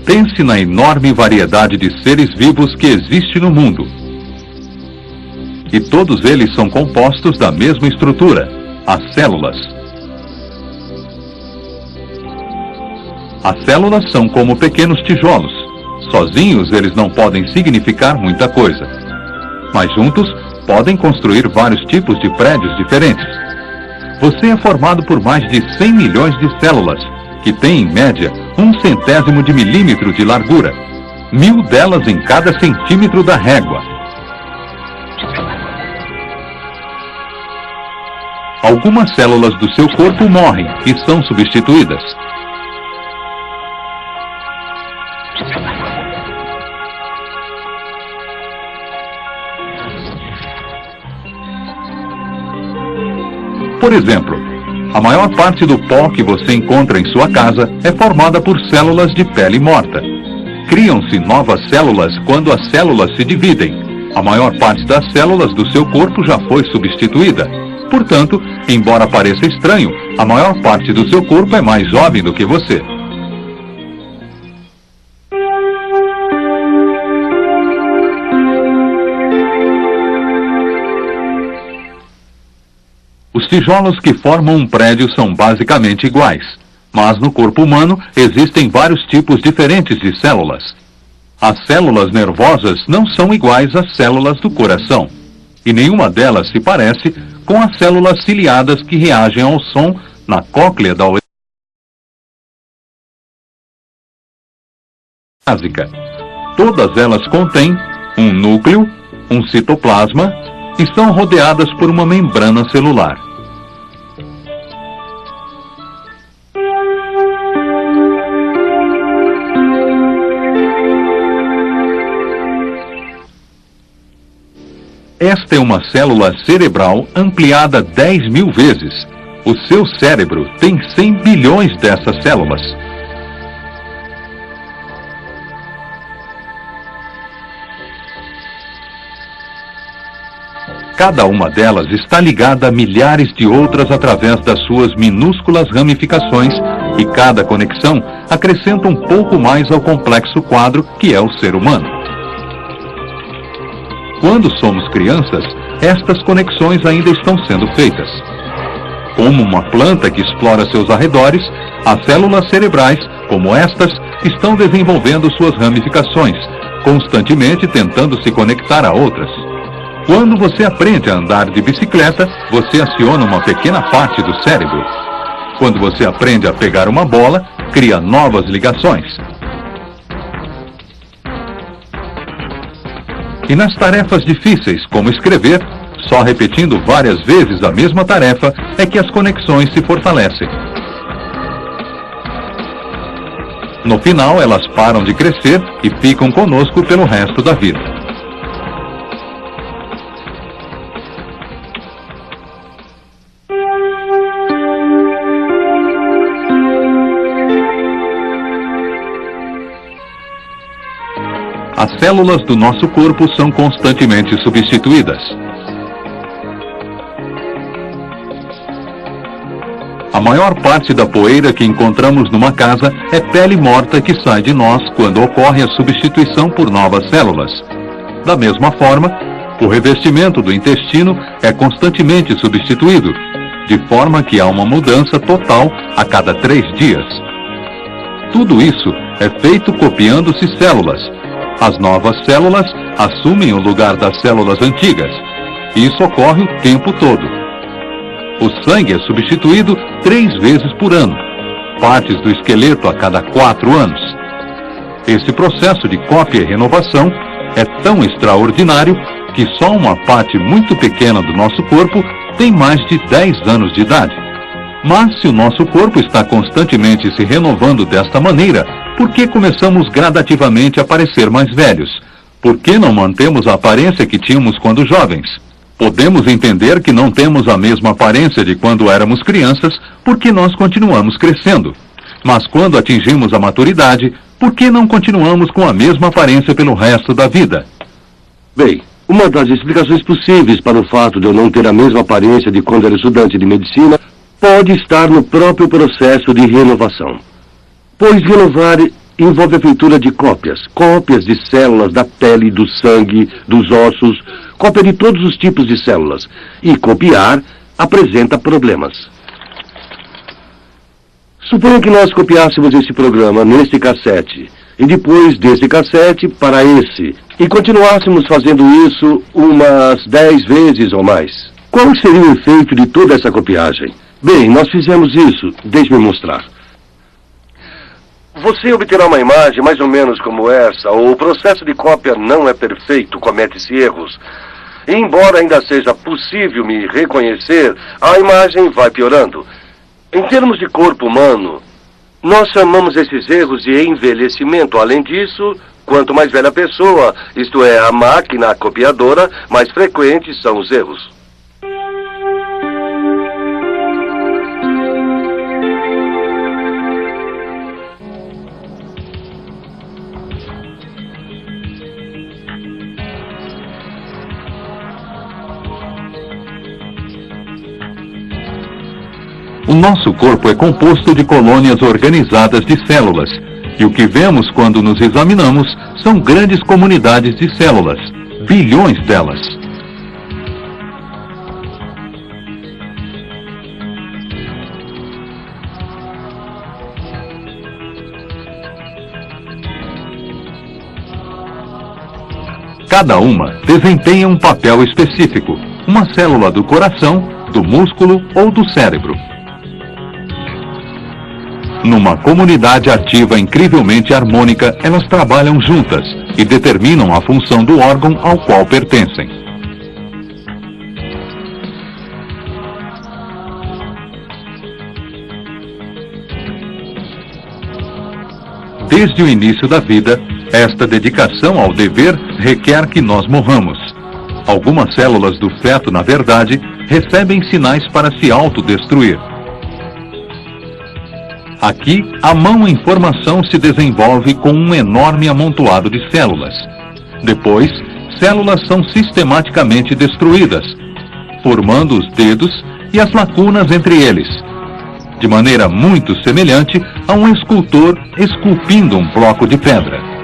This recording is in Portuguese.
Pense na enorme variedade de seres vivos que existe no mundo. E todos eles são compostos da mesma estrutura, as células. As células são como pequenos tijolos. Sozinhos eles não podem significar muita coisa. Mas juntos podem construir vários tipos de prédios diferentes. Você é formado por mais de 100 milhões de células, que têm, em média, 1/100º de milímetro de largura. 1000 delas em cada centímetro da régua. Algumas células do seu corpo morrem e são substituídas. Por exemplo, a maior parte do pó que você encontra em sua casa é formada por células de pele morta. Criam-se novas células quando as células se dividem. A maior parte das células do seu corpo já foi substituída. Portanto, embora pareça estranho, a maior parte do seu corpo é mais jovem do que você. Os tijolos que formam um prédio são basicamente iguais, mas no corpo humano existem vários tipos diferentes de células. As células nervosas não são iguais às células do coração, e nenhuma delas se parece com as células ciliadas que reagem ao som na cóclea da orelha básica. Todas elas contêm um núcleo, um citoplasma e são rodeadas por uma membrana celular. Esta é uma célula cerebral ampliada 10.000 vezes. O seu cérebro tem 100 bilhões dessas células. Cada uma delas está ligada a milhares de outras através das suas minúsculas ramificações, e cada conexão acrescenta um pouco mais ao complexo quadro que é o ser humano. Quando somos crianças, estas conexões ainda estão sendo feitas. Como uma planta que explora seus arredores, as células cerebrais, como estas, estão desenvolvendo suas ramificações, constantemente tentando se conectar a outras. Quando você aprende a andar de bicicleta, você aciona uma pequena parte do cérebro. Quando você aprende a pegar uma bola, cria novas ligações. E nas tarefas difíceis, como escrever, só repetindo várias vezes a mesma tarefa é que as conexões se fortalecem. No final, elas param de crescer e ficam conosco pelo resto da vida. As células do nosso corpo são constantemente substituídas. A maior parte da poeira que encontramos numa casa é pele morta que sai de nós quando ocorre a substituição por novas células. Da mesma forma, o revestimento do intestino é constantemente substituído, de forma que há uma mudança total a cada 3 dias. Tudo isso é feito copiando-se células. As novas células assumem o lugar das células antigas. Isso ocorre o tempo todo. O sangue é substituído 3 vezes por ano, partes do esqueleto a cada 4 anos. Esse processo de cópia e renovação é tão extraordinário que só uma parte muito pequena do nosso corpo tem mais de 10 anos de idade. Mas se o nosso corpo está constantemente se renovando desta maneira, por que começamos gradativamente a parecer mais velhos? Por que não mantemos a aparência que tínhamos quando jovens? Podemos entender que não temos a mesma aparência de quando éramos crianças, porque nós continuamos crescendo. Mas quando atingimos a maturidade, por que não continuamos com a mesma aparência pelo resto da vida? Bem, uma das explicações possíveis para o fato de eu não ter a mesma aparência de quando era estudante de medicina pode estar no próprio processo de renovação. Pois renovar envolve a feitura de cópias. Cópias de células da pele, do sangue, dos ossos, cópia de todos os tipos de células. E copiar apresenta problemas. Suponha que nós copiássemos esse programa nesse cassete, e depois desse cassete para esse, e continuássemos fazendo isso umas 10 vezes ou mais. Qual seria o efeito de toda essa copiagem? Bem, nós fizemos isso. Deixe-me mostrar. Você obterá uma imagem mais ou menos como essa. O processo de cópia não é perfeito, comete-se erros. E embora ainda seja possível me reconhecer, a imagem vai piorando. Em termos de corpo humano, nós chamamos esses erros de envelhecimento. Além disso, quanto mais velha a pessoa, isto é, a máquina copiadora, mais frequentes são os erros. O nosso corpo é composto de colônias organizadas de células, e o que vemos quando nos examinamos são grandes comunidades de células, bilhões delas. Cada uma desempenha um papel específico, uma célula do coração, do músculo ou do cérebro. Numa comunidade ativa incrivelmente harmônica, elas trabalham juntas e determinam a função do órgão ao qual pertencem. Desde o início da vida, esta dedicação ao dever requer que nós morramos. Algumas células do feto, na verdade, recebem sinais para se autodestruir. Aqui, a mão em formação se desenvolve com um enorme amontoado de células. Depois, células são sistematicamente destruídas, formando os dedos e as lacunas entre eles, de maneira muito semelhante a um escultor esculpindo um bloco de pedra.